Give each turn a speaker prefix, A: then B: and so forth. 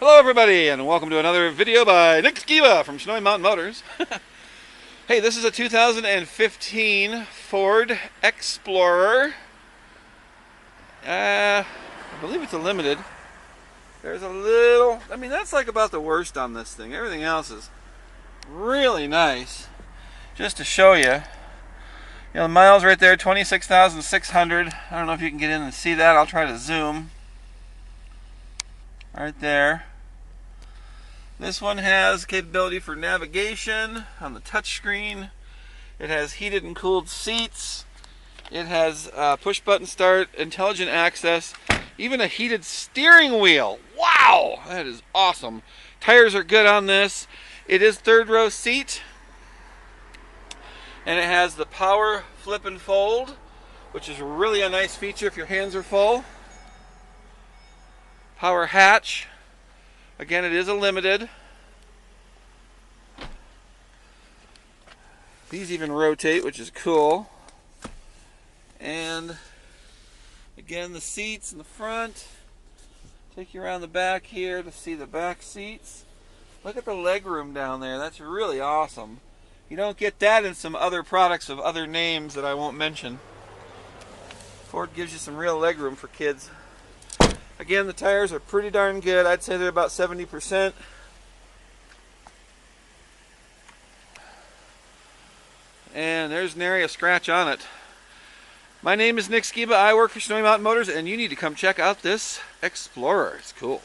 A: Hello everybody, and welcome to another video by Nick Skiba from Snowy Mountain Motors. Hey, this is a 2015 Ford Explorer. I believe it's a limited. There's a little, that's like about the worst on this thing. Everything else is really nice. Just to show you, the miles right there, 26,600. I don't know if you can get in and see that. I'll try to zoom. Right there. This one has capability for navigation on the touchscreen. It has heated and cooled seats. It has push button start, intelligent access, even a heated steering wheel. Wow, that is awesome. Tires are good on this. It is third row seat. And it has the power flip and fold, which is really a nice feature if your hands are full. Power hatch. Again, it is a limited. These even rotate, which is cool. And again, the seats in the front. Take you around the back here to see the back seats. Look at the leg room down there. That's really awesome. You don't get that in some other products of other names that I won't mention. Ford gives you some real leg room for kids. Again, the tires are pretty darn good. I'd say they're about 70%. And there's nary a scratch on it. My name is Nick Skiba. I work for Snowy Mountain Motors, and you need to come check out this Explorer. It's cool.